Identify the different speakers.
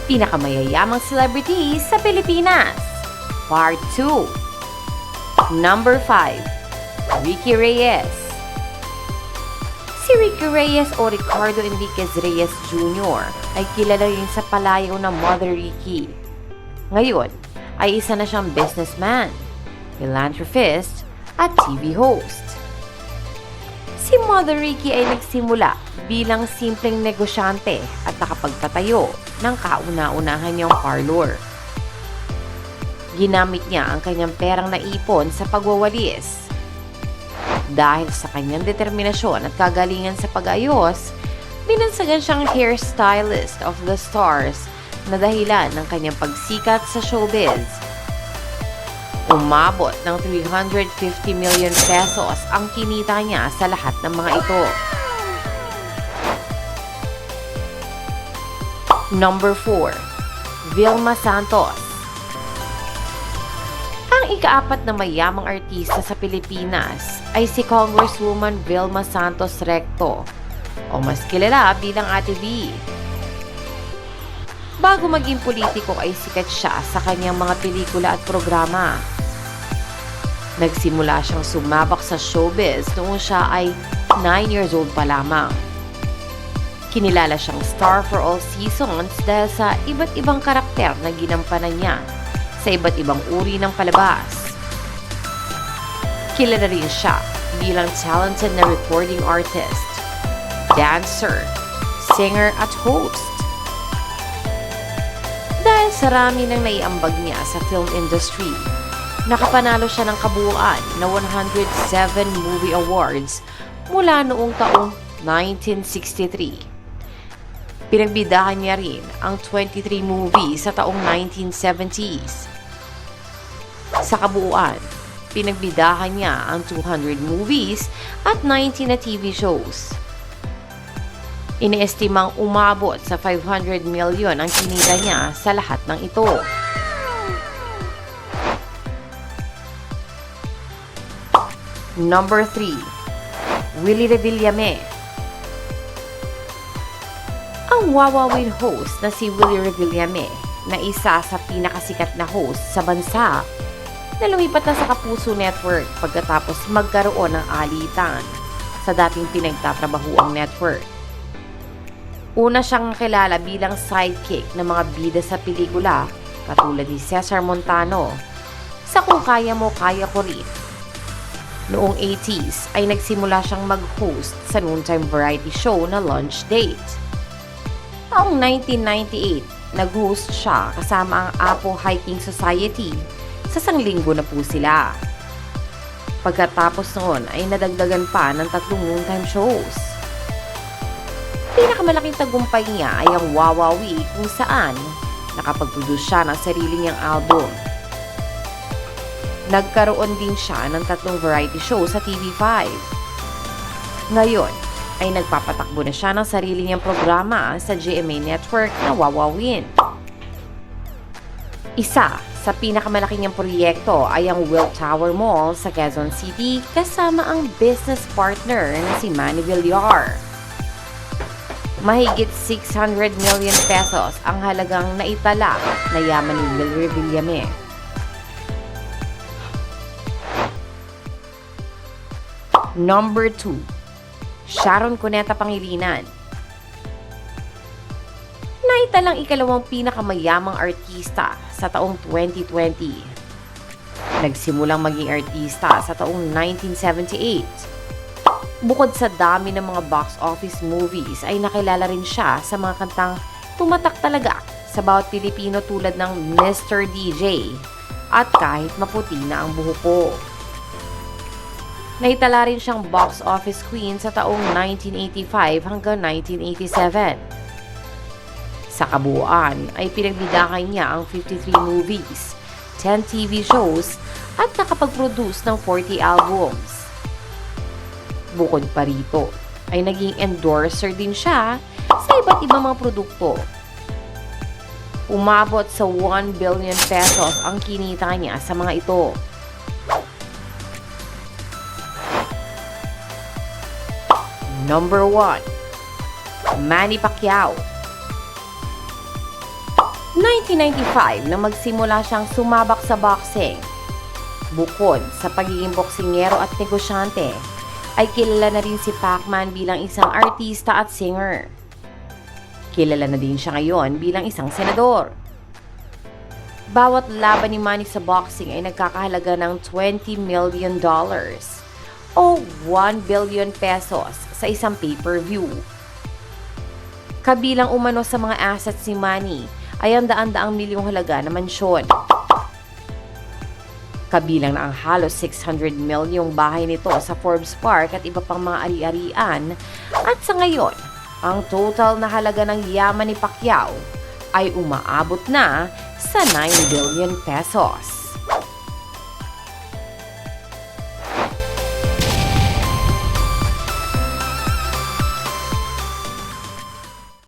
Speaker 1: Pinakamayayamang celebrities sa Pilipinas. Part 2. Number 5. Ricky Reyes. Si Ricky Reyes o Ricardo Enriquez Reyes Jr. ay kilala rin sa palayaw na Mother Ricky. Ngayon ay isa na siyang businessman, philanthropist at TV host. Si Mother Ricky ay nagsimula bilang simpleng negosyante at nakapagtatayo ng kauna-unahan niyang parlor. Ginamit niya ang kanyang perang naipon sa pagwawalis. Dahil sa kanyang determinasyon at kagalingan sa pag-ayos, binansagan siyang hairstylist of the stars na dahilan ng kanyang pagsikat sa showbiz. Umabot ng 350 million pesos ang kinita niya sa lahat ng mga ito. Number 4. Vilma Santos. Ang ika-4 na mayamang artista sa Pilipinas ay si Congresswoman Vilma Santos Recto o mas kilala bilang Ate V. Bago maging politiko ay sikat siya sa kanyang mga pelikula at programa. Nagsimula siyang sumabak sa showbiz noong siya ay 9 years old pa lamang. Kinilala siyang star for all seasons dahil sa iba't ibang karakter na ginampanan niya sa iba't ibang uri ng palabas. Kilala rin siya bilang talented na recording artist, dancer, singer at host. Dahil sa rami ng naiambag niya sa film industry, nakapanalo siya ng kabuuan na 107 movie awards mula noong taong 1963. Pinagbidahan niya rin ang 23 movies sa taong 1970s. Sa kabuuan, pinagbidahan niya ang 200 movies at 19 na TV shows. Iniestimang umabot sa 500 million ang kinita niya sa lahat ng ito. Number 3. Willie Revillame. Ang wawawin host na si Willie Revillame na isa sa pinakasikat na host sa bansa na lumipat na sa Kapuso Network pagkatapos magkaroon ng alitan sa dating pinagtatrabahuang network. Una siyang kilala bilang sidekick ng mga bida sa pelikula katulad ni Cesar Montano sa Kung Kaya Mo, Kaya Ko Rin. Noong 80s ay nagsimula siyang mag-host sa noontime variety show na Lunch Date. Taong 1998, nag-host siya kasama ang Apo Hiking Society sa Sanglinggo na po sila. Pagkatapos noon ay nadagdagan pa ng 3 noontime shows. Pinakamalaking tagumpay niya ay ang Wawawi kung saan nakapag-produce siya ng sarili niyang album. Nagkaroon din siya ng 3 variety show sa TV5. Ngayon ay nagpapatakbo na siya ng sarili niyang programa sa GMA Network na Wawawin. Isa sa pinakamalaking niyang proyekto ay ang Will Tower Mall sa Quezon City kasama ang business partner na si Manny Villar. Mahigit 600 million pesos ang halagang naitala na yaman ni Willie Revillame. Number 2. Sharon Cuneta Pangilinan. Naitalang ikalawang pinakamayamang artista sa taong 2020. Nagsimulang maging artista sa taong 1978. Bukod sa dami ng mga box office movies ay nakilala rin siya sa mga kantang tumatak talaga sa bawat Pilipino tulad ng Mr. DJ at Kahit Maputi na ang Buhok Ko. Naitala rin siyang box office queen sa taong 1985 hanggang 1987. Sa kabuuan ay pinagbidakan niya ang 53 movies, 10 TV shows at nakapag-produce ng 40 albums. Bukod pa rito, ay naging endorser din siya sa iba't ibang mga produkto. Umabot sa 1 billion pesos ang kinita niya sa mga ito. Number 1. Manny Pacquiao. 1995 nang magsimula siyang sumabak sa boxing. Bukod sa pagiging boksingero at negosyante, ay kilala na rin si Pacman bilang isang artista at singer. Kilala na din siya ngayon bilang isang senador. Bawat laban ni Manny sa boxing ay nagkakahalaga ng $20 million o 1 billion pesos sa isang pay-per-view. Kabilang umano sa mga assets ni Manny ay ang daan-daang milyong halaga na mansyon. Kabilang na ang halos 600 milyong bahay nito sa Forbes Park at iba pang mga ari-arian, at sa ngayon, ang total na halaga ng yaman ni Pacquiao ay umaabot na sa 9 billion pesos.